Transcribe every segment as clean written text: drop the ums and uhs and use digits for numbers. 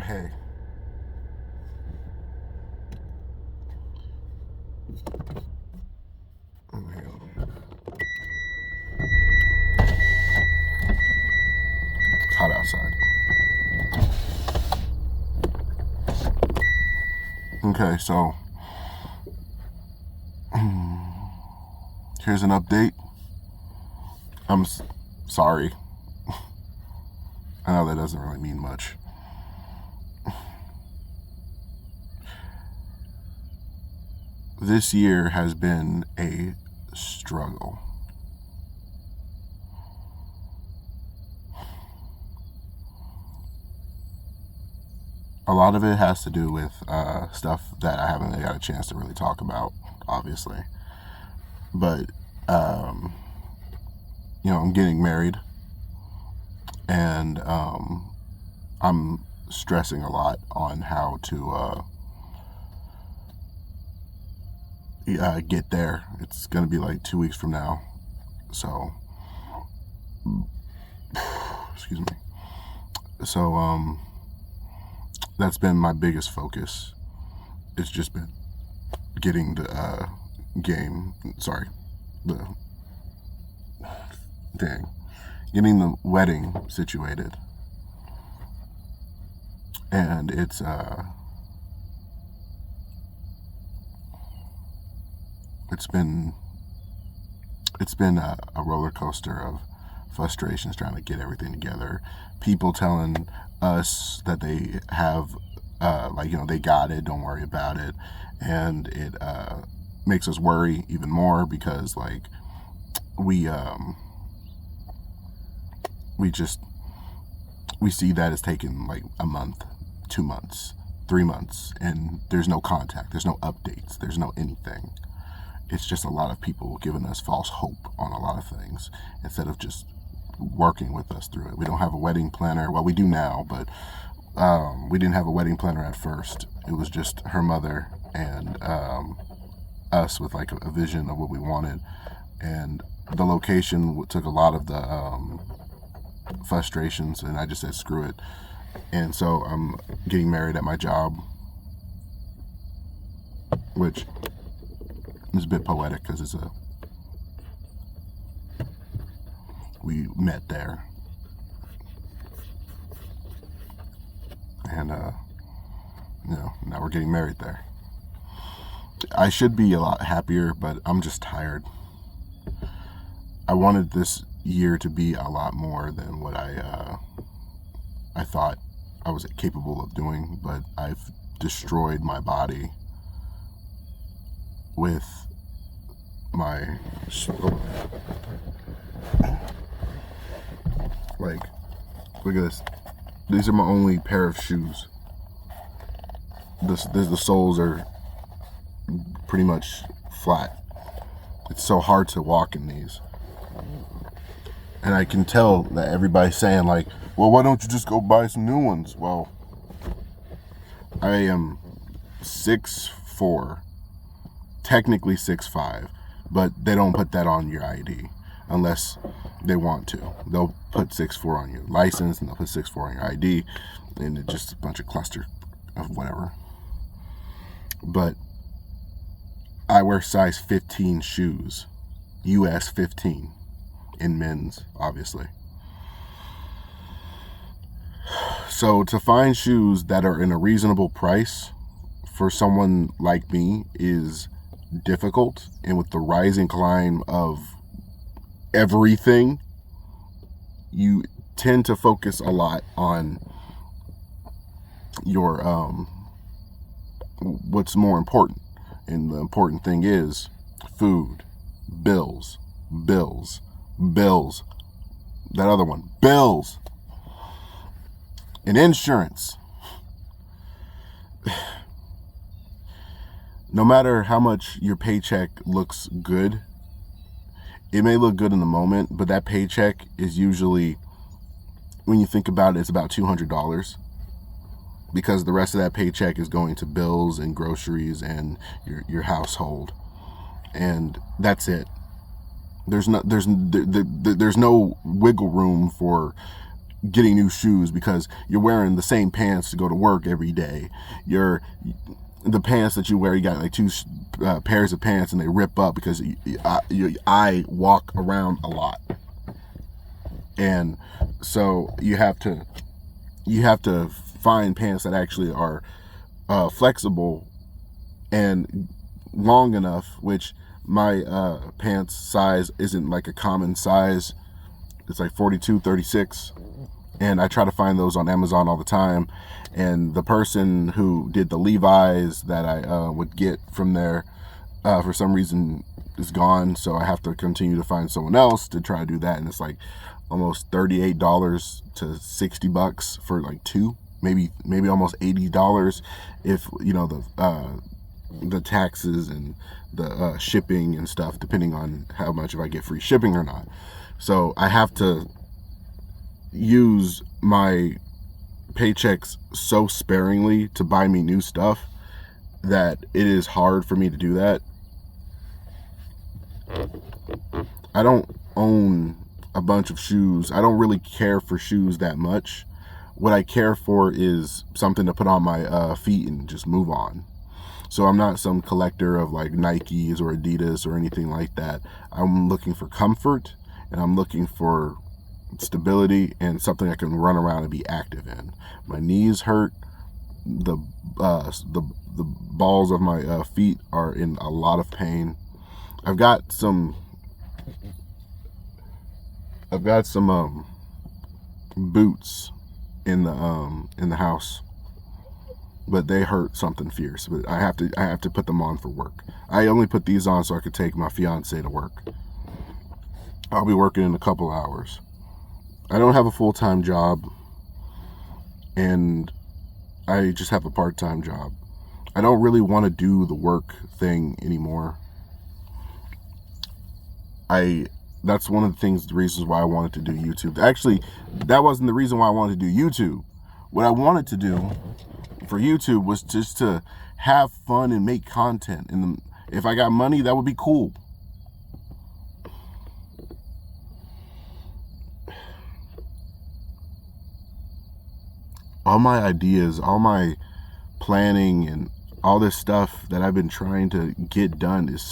Hey. Oh, hang on. It's hot outside. Okay, so here's an update. I'm sorry. I know that doesn't really mean much. This year has been a struggle. A lot of it has to do with stuff that I haven't really got a chance to really talk about, obviously. But, I'm getting married, and I'm stressing a lot on how to get there. It's going to be like 2 weeks from now. So, excuse me. So, that's been my biggest focus. It's just been getting the getting the wedding situated. And it's been a roller coaster of frustrations trying to get everything together. People telling us that they have, they got it, don't worry about it. And it makes us worry even more because, we see that it's taken like a month, 2 months, 3 months, and there's no contact, there's no updates, there's no anything. It's just a lot of people giving us false hope on a lot of things instead of just working with us through it. We don't have a wedding planner. Well, we do now, but we didn't have a wedding planner at first. It was just her mother and us with like a vision of what we wanted. And the location took a lot of the frustrations, and I just said screw it. And so I'm getting married at my job, which is a bit poetic because we met there, and now we're getting married there. I should be a lot happier, but I'm just tired. I wanted this year to be a lot more than what I thought I was capable of doing, but I've destroyed my body with my look at this. These are my only pair of shoes. The soles are pretty much flat. It's so hard to walk in these. And I can tell that everybody's saying like, well, why don't you just go buy some new ones? Well, I am 6'4", technically 6'5", but they don't put that on your ID unless they want to. They'll put 6'4" on your license and they'll put 6'4" on your ID, and it's just a bunch of cluster of whatever. But I wear size 15 shoes, US 15, in men's, obviously. So to find shoes that are in a reasonable price for someone like me is difficult, and with the rising climb of everything, you tend to focus a lot on your what's more important. And the important thing is food, bills. That other one, bills. And insurance. No matter how much your paycheck looks good, it may look good in the moment, but that paycheck is usually, when you think about it, it's about $200, because the rest of that paycheck is going to bills and groceries and your household, and that's it. There's no wiggle room for getting new shoes because you're wearing the same pants to go to work every day. The pants that you wear, you got like two pairs of pants and they rip up because I walk around a lot. And so you have to find pants that actually are flexible and long enough, which my pants size isn't like a common size. It's like 42, 36. And I try to find those on Amazon all the time. And the person who did the Levi's that I would get from there, for some reason is gone. So I have to continue to find someone else to try to do that. And it's like almost $38 to $60 for like two, maybe almost $80 if, you know, the taxes and the shipping and stuff, depending on how much if I get free shipping or not. So I have to use my paychecks so sparingly to buy me new stuff that it is hard for me to do that. I don't own a bunch of shoes. I don't really care for shoes that much. What I care for is something to put on my feet and just move on. So I'm not some collector of like Nikes or Adidas or anything like that. I'm looking for comfort, and I'm looking for stability and something I can run around and be active in. My knees hurt. The balls of my feet are in a lot of pain. I've got some boots in the house, but they hurt something fierce. But I have to put them on for work. I only put these on so I could take my fiance to work. I'll be working in a couple hours. I don't have a full-time job, and I just have a part-time job. I don't really want to do the work thing anymore. That's one of the reasons why I wanted to do YouTube. Actually, that wasn't the reason why I wanted to do YouTube. What I wanted to do for YouTube was just to have fun and make content. And if I got money, that would be cool. All my ideas, all my planning, and all this stuff that I've been trying to get done is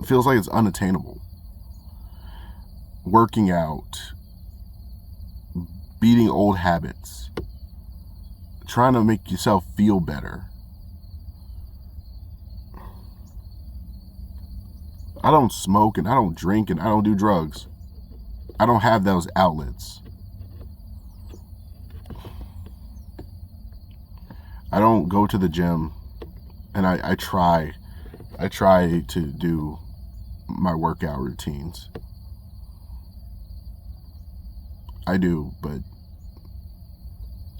feels like it's unattainable. Working out, beating old habits, trying to make yourself feel better. I don't smoke and I don't drink and I don't do drugs. I don't have those outlets. I don't go to the gym, and I try to do my workout routines. I do, but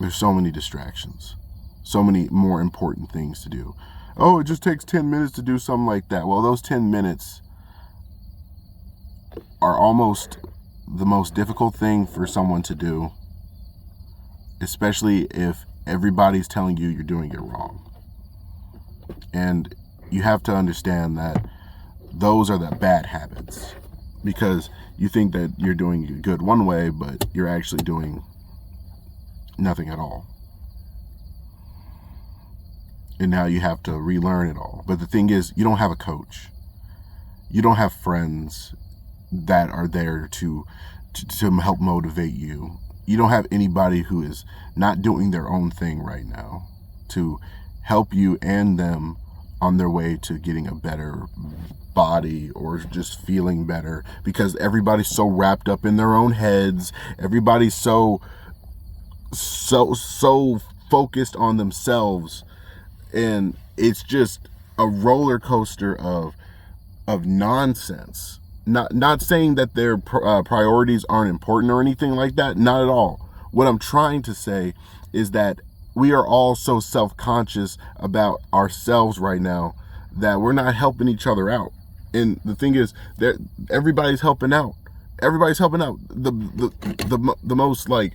there's so many distractions, so many more important things to do. Oh, it just takes 10 minutes to do something like that. Well, those 10 minutes are almost the most difficult thing for someone to do, especially if everybody's telling you you're doing it wrong. And you have to understand that those are the bad habits, because you think that you're doing good one way, but you're actually doing nothing at all. And now you have to relearn it all. But the thing is, you don't have a coach. You don't have friends that are there to help motivate you. You don't have anybody who is not doing their own thing right now to help you and them on their way to getting a better body or just feeling better, because everybody's so wrapped up in their own heads. Everybody's so focused on themselves, and it's just a roller coaster of nonsense. Not saying that their priorities aren't important or anything like that. Not at all. What I'm trying to say is that we are all so self-conscious about ourselves right now that we're not helping each other out. And the thing is that everybody's helping out. Everybody's helping out. The most, like,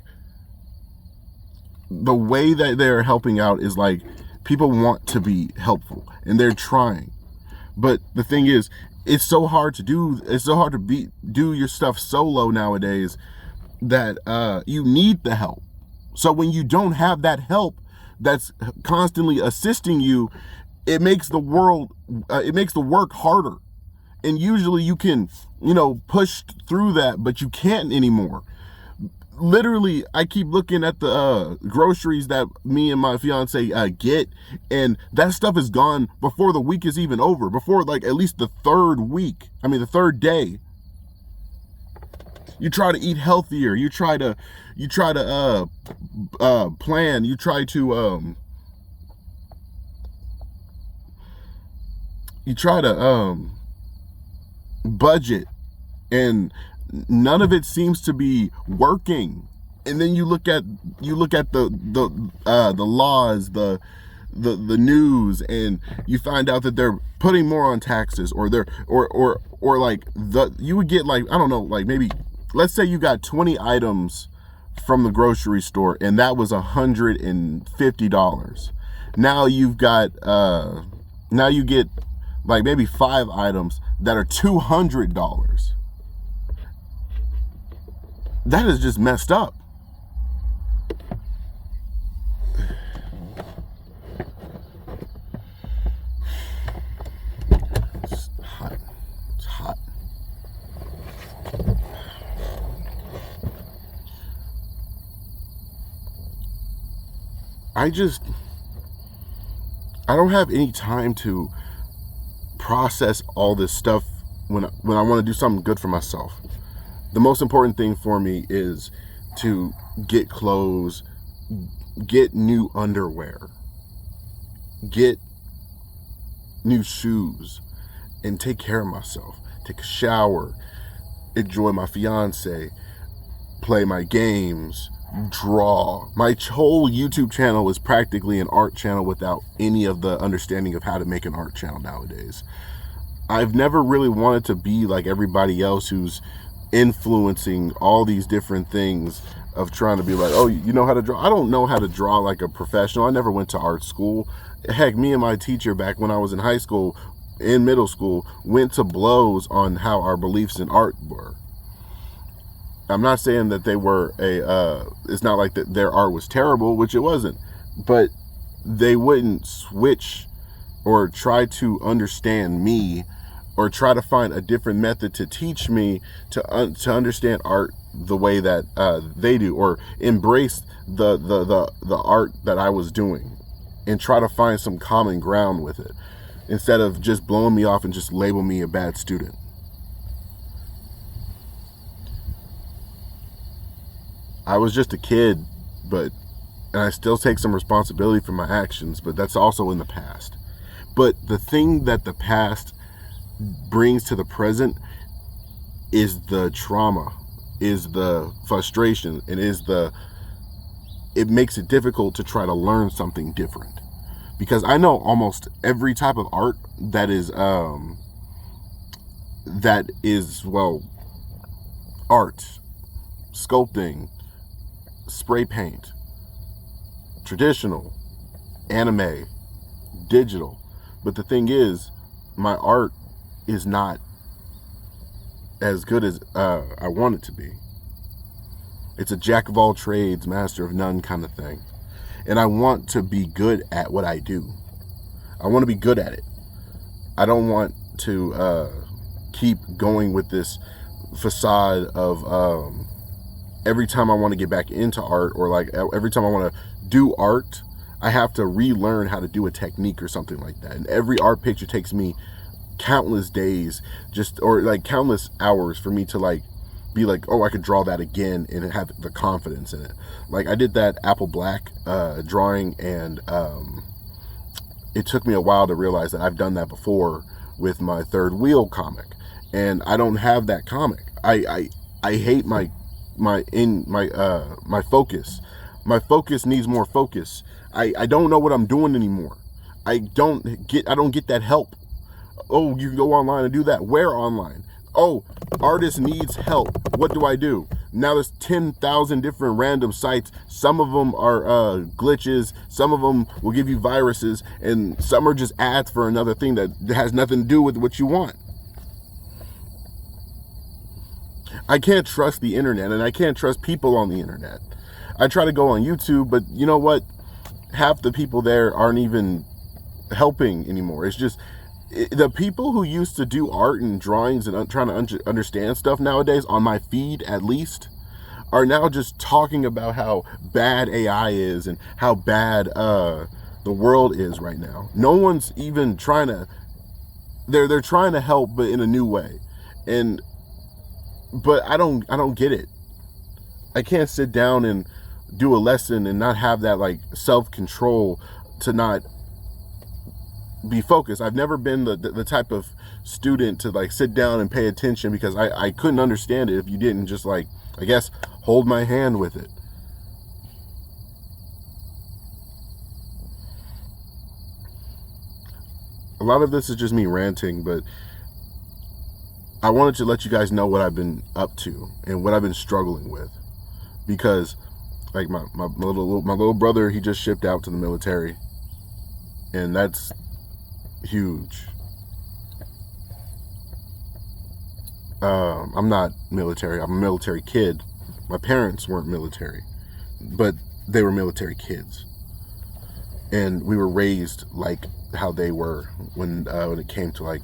the way that they're helping out is like people want to be helpful and they're trying. But the thing is, it's so hard to do. It's so hard to do your stuff solo nowadays, that you need the help. So when you don't have that help that's constantly assisting you, it makes the work harder. And usually you can, push through that, but you can't anymore. Literally, I keep looking at the groceries that me and my fiance get, and that stuff is gone before the week is even over, before like at least the third day. You try to eat healthier, you try to plan, you try to budget, and none of it seems to be working. And then you look at the laws, the news, and you find out that they're putting more on taxes, or you would get, like, I don't know, like, maybe let's say you got 20 items from the grocery store and that was $150. Now you get like maybe 5 items that are $200. That is just messed up. It's hot. It's hot. I don't have any time to process all this stuff when I want to do something good for myself. The most important thing for me is to get clothes, get new underwear, get new shoes, and take care of myself. Take a shower, enjoy my fiance, play my games, draw. My whole YouTube channel is practically an art channel without any of the understanding of how to make an art channel nowadays. I've never really wanted to be like everybody else who's influencing all these different things, of trying to be like, oh, you know how to draw? I don't know how to draw like a professional. I never went to art school. Heck, me and my teacher back when I was in high school, in middle school, went to blows on how our beliefs in art were. I'm not saying that they were it's not like that their art was terrible, which it wasn't, but they wouldn't switch or try to understand me, or try to find a different method to teach me to understand art the way that they do, or embrace the art that I was doing and try to find some common ground with it, instead of just blowing me off and just label me a bad student. I was just a kid, and I still take some responsibility for my actions, but that's also in the past. But the thing that the past brings to the present is the trauma, is the frustration, and it makes it difficult to try to learn something different. Because I know almost every type of art that is art, sculpting, spray paint, traditional, anime, digital. But the thing is, my art is not as good as I want it to be. It's a jack of all trades, master of none kind of thing. And I want to be good at what I do. I want to be good at it. I don't want to keep going with this facade of every time I want to get back into art, or like every time I want to do art, I have to relearn how to do a technique or something like that. And every art picture takes me countless days, or like countless hours for me to like be like, oh, I could draw that again and have the confidence in it. Like I did that Apple Black drawing, and it took me a while to realize that I've done that before with my Third Wheel comic, and I don't have that comic. I hate my focus. My focus needs more focus. I don't know what I'm doing anymore. I don't get that help. Oh, you can go online and do that. Where online? Oh, artist needs help. What do I do? Now there's 10,000 different random sites. Some of them are glitches. Some of them will give you viruses, and some are just ads for another thing that has nothing to do with what you want. I can't trust the internet, and I can't trust people on the internet. I try to go on YouTube, but you know what? Half the people there aren't even helping anymore. It's just the people who used to do art and drawings and trying to understand stuff nowadays, on my feed at least, are now just talking about how bad AI is and how bad the world is right now. No one's even trying to, they're trying to help, but in a new way. But I don't get it. I can't sit down and do a lesson and not have that like self-control to not be focused. I've never been the type of student to like sit down and pay attention, because I couldn't understand it if you didn't just like, I guess, hold my hand with it. A lot of this is just me ranting, but I wanted to let you guys know what I've been up to and what I've been struggling with, because like my little brother, he just shipped out to the military, and that's huge. I'm not military. I'm a military kid. My parents weren't military, but they were military kids, and we were raised like how they were when it came to like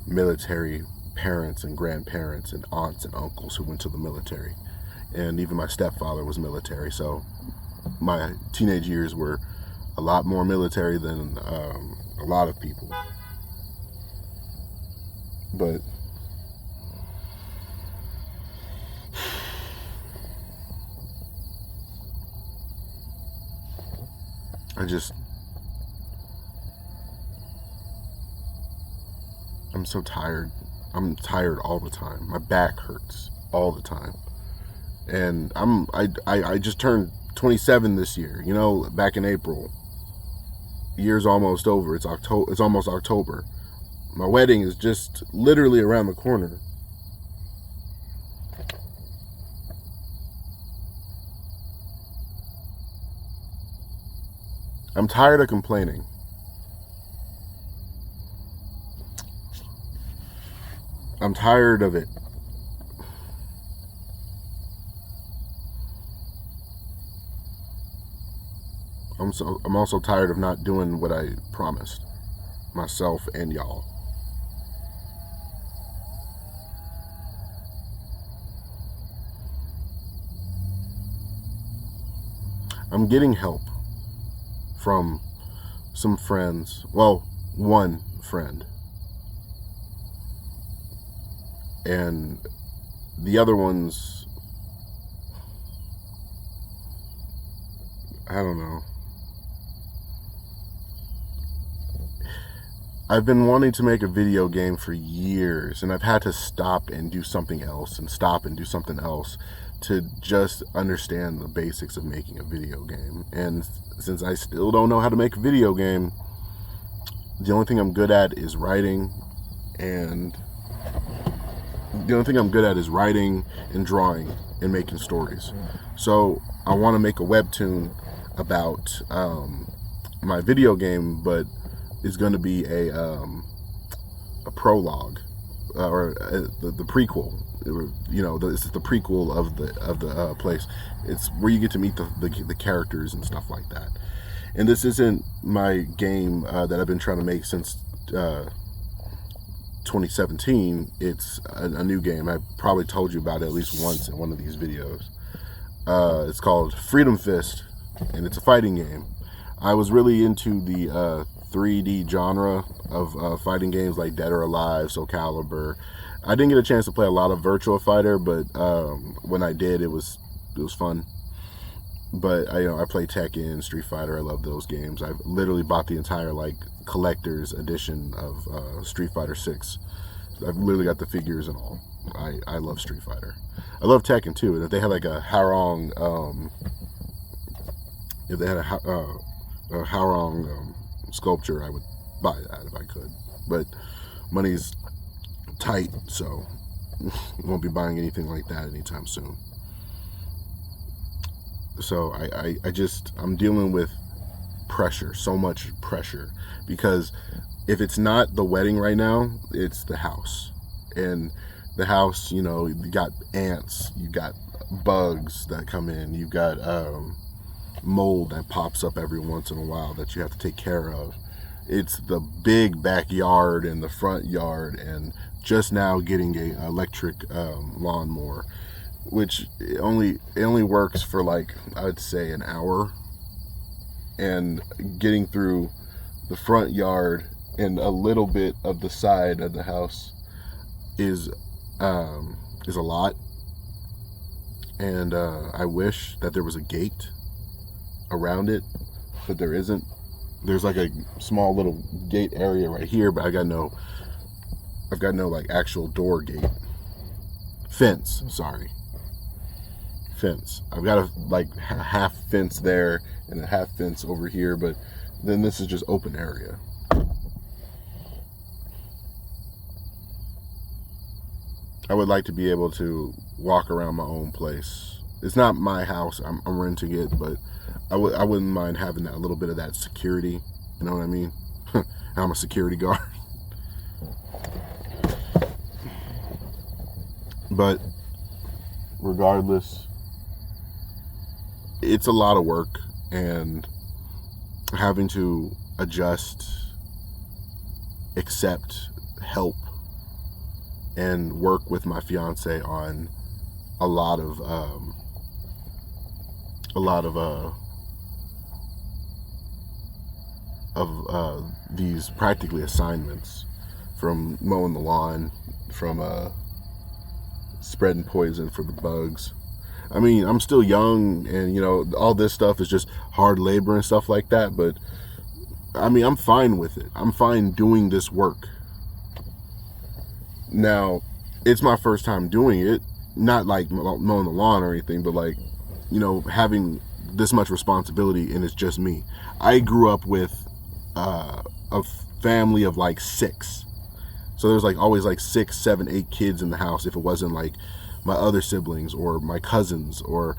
military parents and grandparents and aunts and uncles who went to the military. And even my stepfather was military, so my teenage years were a lot more military than a lot of people. But I'm so tired. I'm tired all the time. My back hurts all the time. And I just turned 27 this year, you know, back in April. Year's almost over. It's almost October. My wedding is just literally around the corner. I'm tired of complaining. I'm tired of it. I'm also tired of not doing what I promised myself and y'all. I'm getting help from some friends. Well, one friend. And the other ones, I don't know. I've been wanting to make a video game for years, and I've had to stop and do something else and stop and do something else to just understand the basics of making a video game. And since I still don't know how to make a video game, the only thing I'm good at is writing, and drawing and making stories. So I want to make a webtoon about my video game, but it's going to be a prologue or the prequel. You know, it's the prequel of the place. It's where you get to meet the characters and stuff like that. And this isn't my game that I've been trying to make since 2017. It's a new game. I probably told you about it at least once in one of these videos. It's called Freedom Fist, and it's a fighting game. I was really into the 3D genre of fighting games like Dead or Alive, Soul Calibur. I didn't get a chance to play a lot of Virtua Fighter, but when I did, it was fun. But I play Tekken, Street Fighter. I love those games. I've literally bought the entire like collector's edition of Street Fighter 6. I've literally got the figures and all. I love Street Fighter. I love Tekken too. And if they had like a Harong, sculpture, I would buy that if I could. But money's tight, so won't be buying anything like that anytime soon. So I'm dealing with pressure, so much pressure, because if it's not the wedding right now, it's the house. And the house, you know, you got ants, you got bugs that come in, you got mold that pops up every once in a while that you have to take care of. It's the big backyard and the front yard, and just now getting a electric lawnmower, which it only works for like, I'd say, an hour, and getting through the front yard and a little bit of the side of the house is a lot. And I wish that there was a gate around it, but there isn't. There's like a small little gate area right here, but I've got no like actual door gate. Fence. I've got a like half fence there and a half fence over here, but then this is just open area. I would like to be able to walk around my own place. It's not my house, I'm renting it, but I wouldn't mind having that, a little bit of that security. You know what I mean? I'm a security guard. But regardless, it's a lot of work, and having to adjust, accept, help, and work with my fiance on a lot of these practically assignments, from mowing the lawn, from spreading poison for the bugs. I mean, I'm still young, and you know, all this stuff is just hard labor and stuff like that, but I mean, I'm fine with it. I'm fine doing this work. Now, it's my first time doing it, not like mowing the lawn or anything, but like, you know, having this much responsibility, and it's just me. I grew up with a family of like 6. So there's like always like 6, 7, 8 kids in the house, if it wasn't like my other siblings or my cousins or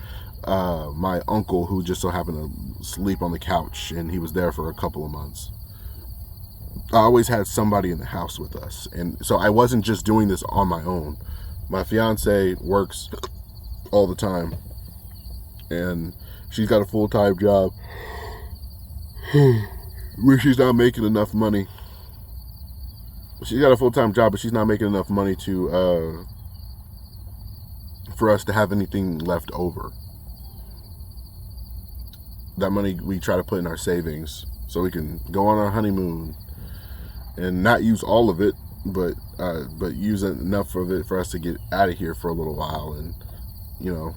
my uncle, who just so happened to sleep on the couch, and he was there for a couple of months. I always had somebody in the house with us, and so I wasn't just doing this on my own. My fiance works all the time, and she's got a full-time job where she's not making enough money. She's got a full-time job, but she's not making enough money to for us to have anything left over. That money we try to put in our savings so we can go on our honeymoon and not use all of it, but use enough of it for us to get out of here for a little while. And you know,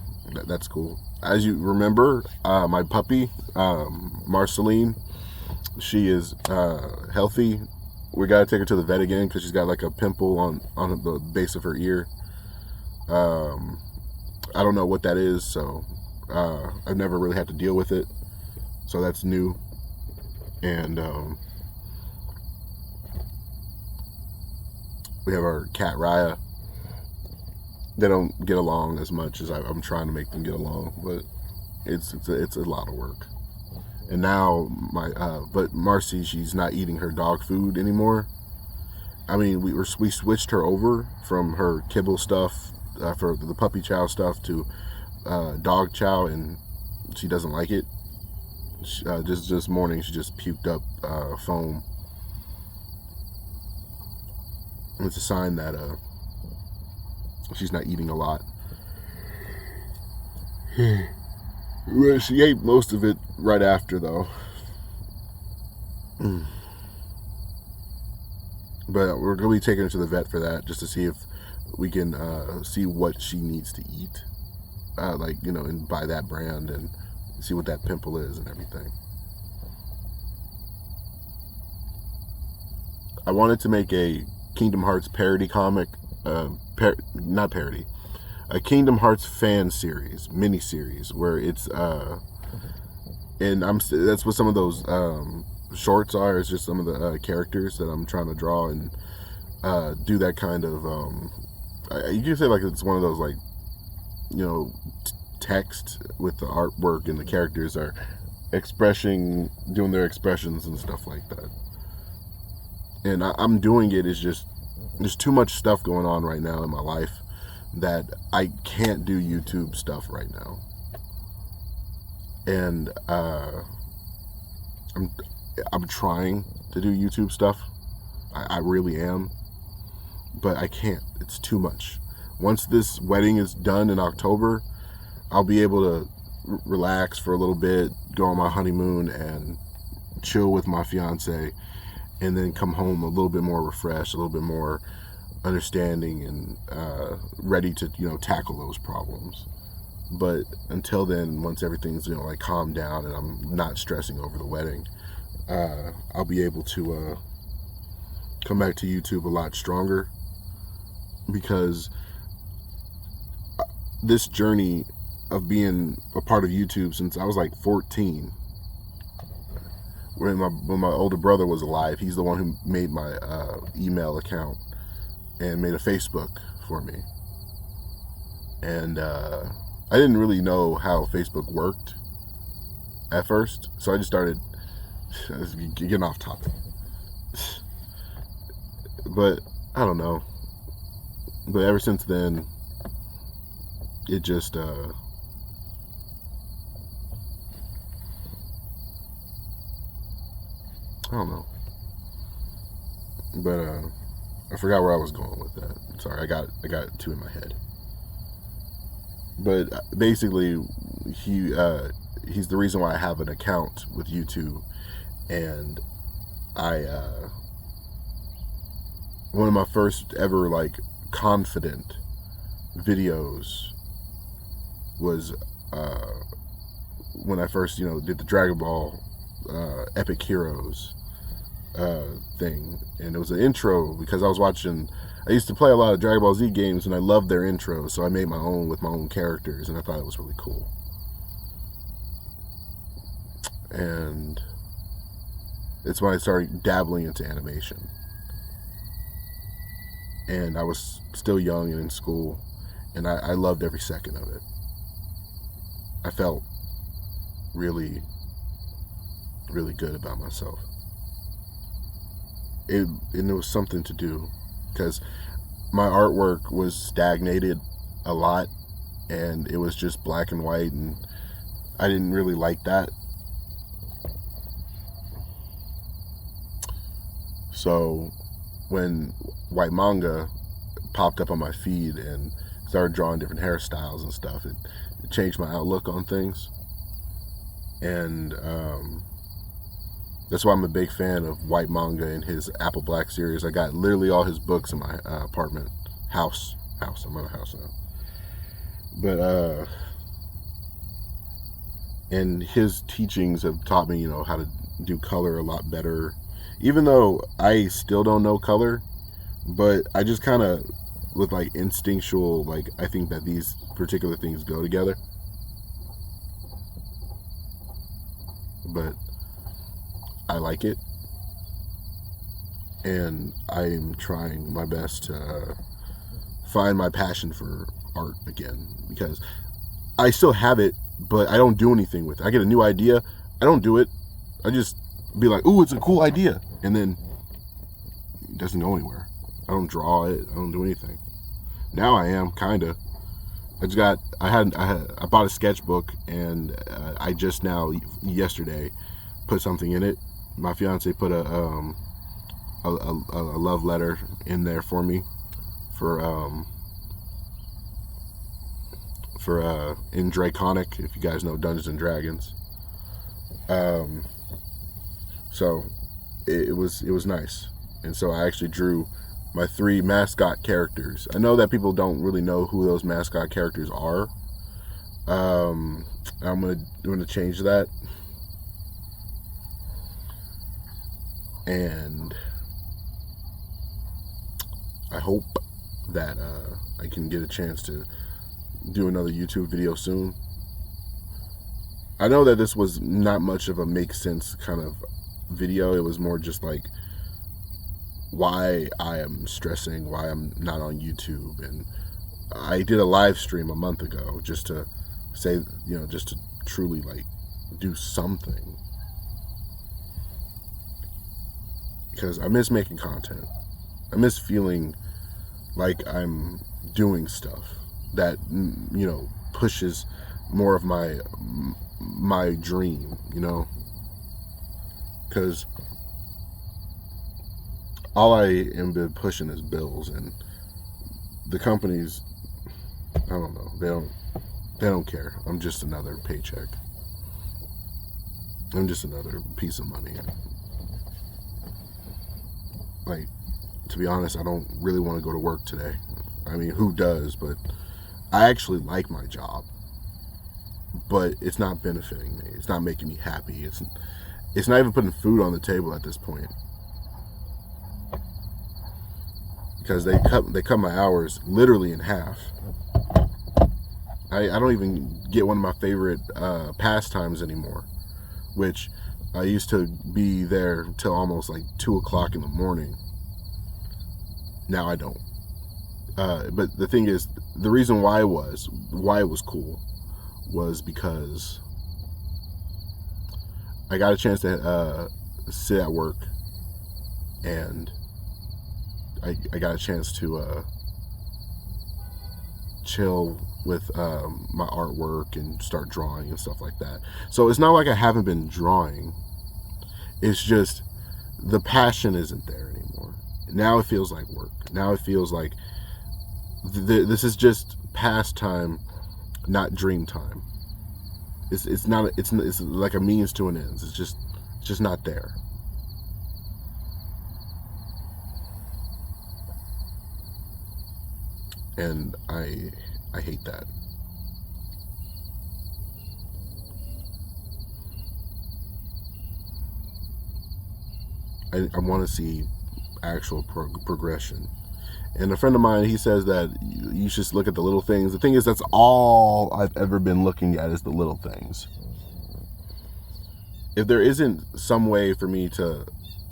that's cool. As you remember, my puppy, Marceline, she is healthy. We gotta take her to the vet again because she's got like a pimple on the base of her ear. I don't know what that is, so I've never really had to deal with it, so that's new. And we have our cat Raya. They don't get along as much as I'm trying to make them get along, but it's a lot of work. And now but Marcy, she's not eating her dog food anymore. I mean, we switched her over from her kibble stuff for the puppy chow stuff to dog chow, and she doesn't like it. Just this morning, she just puked up foam. It's a sign that she's not eating a lot. She ate most of it right after, though. But we're going to be taking her to the vet for that, just to see if we can see what she needs to eat. Like, you know, and buy that brand and see what that pimple is and everything. I wanted to make a Kingdom Hearts parody comic, not parody, a Kingdom Hearts fan series, mini series, where it's and that's what some of those shorts are. It's just some of the characters that I'm trying to draw and do that kind of you can say like it's one of those, like, you know, text with the artwork, and the characters are doing their expressions and stuff like that. And I'm doing it is just there's too much stuff going on right now in my life that I can't do YouTube stuff right now. And I'm trying to do YouTube stuff. I really am, but I can't. It's too much. Once this wedding is done in October, I'll be able to relax for a little bit, go on my honeymoon, and chill with my fiance, and then come home a little bit more refreshed, a little bit more understanding, and ready to tackle those problems. But until then, once everything's like calmed down and I'm not stressing over the wedding, I'll be able to come back to YouTube a lot stronger, because this journey of being a part of YouTube since I was like 14, when my older brother was alive, he's the one who made my email account and made a Facebook for me. And I didn't really know how Facebook worked at first, so I just started getting off topic. But I don't know. But ever since then, it just I don't know. But I forgot where I was going with that. Sorry, I got two in my head. But basically, he's the reason why I have an account with YouTube, and one of my first ever like confident videos was when I first did the Dragon Ball Epic Heroes thing, and it was an intro because I used to play a lot of Dragon Ball Z games, and I loved their intros, so I made my own with my own characters, and I thought it was really cool. And it's when I started dabbling into animation. And I was still young and in school, and I loved every second of it. I felt really, really good about myself. And it was something to do, because my artwork was stagnated a lot, and it was just black and white, and I didn't really like that. So when white manga popped up on my feed and started drawing different hairstyles and stuff, it changed my outlook on things. And that's why I'm a big fan of white manga and his Apple Black series. I got literally all his books in my apartment house. I'm in a house now. But and his teachings have taught me how to do color a lot better, even though I still don't know color. But I just kind of, with like instinctual, like I think that these particular things go together. But I like it, and I'm trying my best to find my passion for art again, because I still have it, but I don't do anything with it. I get a new idea, I don't do it. I just be like, ooh, it's a cool idea, and then it doesn't go anywhere. I don't draw it, I don't do anything. Now I am kinda. I bought a sketchbook, and I just now yesterday put something in it. My fiance put a love letter in there for me for in Draconic, if you guys know Dungeons and Dragons. So it was nice, and so I actually drew my 3 mascot characters. I know that people don't really know who those mascot characters are. I'm gonna change that, and I hope that I can get a chance to do another YouTube video soon. I know that this was not much of a make sense kind of video. It was more just like why I am stressing, why I'm not on YouTube. And I did a live stream a month ago just to say, just to truly like do something, because I miss making content. I miss feeling like I'm doing stuff that, you know, pushes more of my dream, you know, because all I am been pushing is bills, and the companies, I don't know, they don't care. I'm just another paycheck. I'm just another piece of money. Like, to be honest, I don't really want to go to work today. I mean, who does? But I actually like my job, but it's not benefiting me. It's not making me happy. It's not even putting food on the table at this point, because they cut my hours literally in half. I don't even get one of my favorite pastimes anymore, which I used to be there till almost like 2 o'clock in the morning. Now I don't. But the thing is, the reason why it was cool was because I got a chance to sit at work, and I got a chance to chill with my artwork and start drawing and stuff like that. So it's not like I haven't been drawing. It's just the passion isn't there anymore. Now it feels like work. Now it feels like this is just pastime, not dream time. It's not. It's like a means to an end. It's just not there. And I hate that. I want to see actual progression. And a friend of mine, he says that you should look at the little things. The thing is, that's all I've ever been looking at is the little things. If there isn't some way for me to,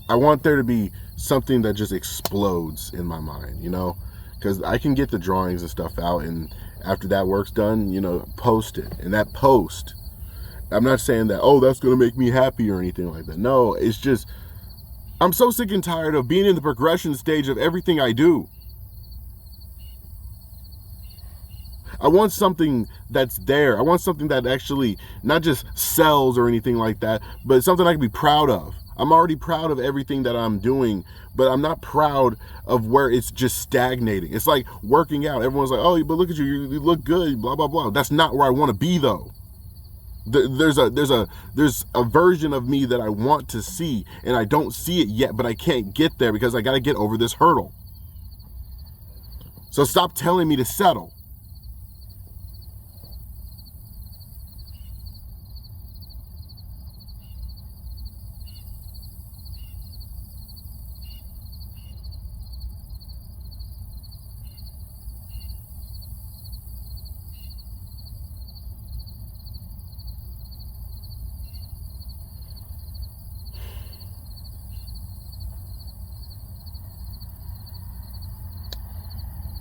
I want there to be something that just explodes in my mind, you know? Because I can get the drawings and stuff out, and after that work's done, you know, post it. And that post, I'm not saying that, oh, that's going to make me happy or anything like that. No, it's just, I'm so sick and tired of being in the progression stage of everything I do. I want something that's there. I want something that actually not just sells or anything like that, but something I can be proud of. I'm already proud of everything that I'm doing, but I'm not proud of where it's just stagnating. It's like working out. Everyone's like, oh, but look at you, you look good, blah, blah, blah. That's not where I want to be, though. There's a version of me that I want to see, and I don't see it yet, but I can't get there because I got to get over this hurdle. So stop telling me to settle.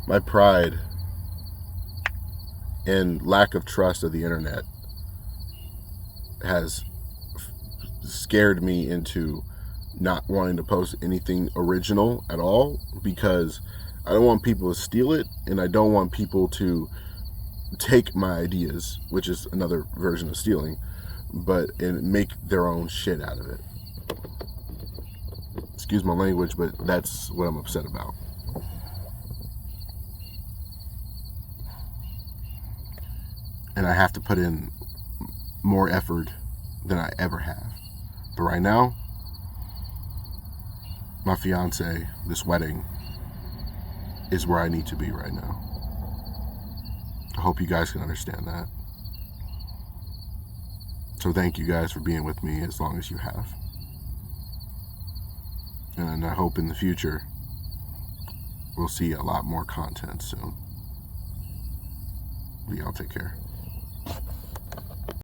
My pride and lack of trust of the internet has scared me into not wanting to post anything original at all, because I don't want people to steal it, and I don't want people to take my ideas, which is another version of stealing, and make their own shit out of it. Excuse my language, but that's what I'm upset about. And I have to put in more effort than I ever have. But right now, my fiance, this wedding, is where I need to be right now. I hope you guys can understand that. So thank you guys for being with me as long as you have. And I hope in the future we'll see a lot more content soon. Y'all take care.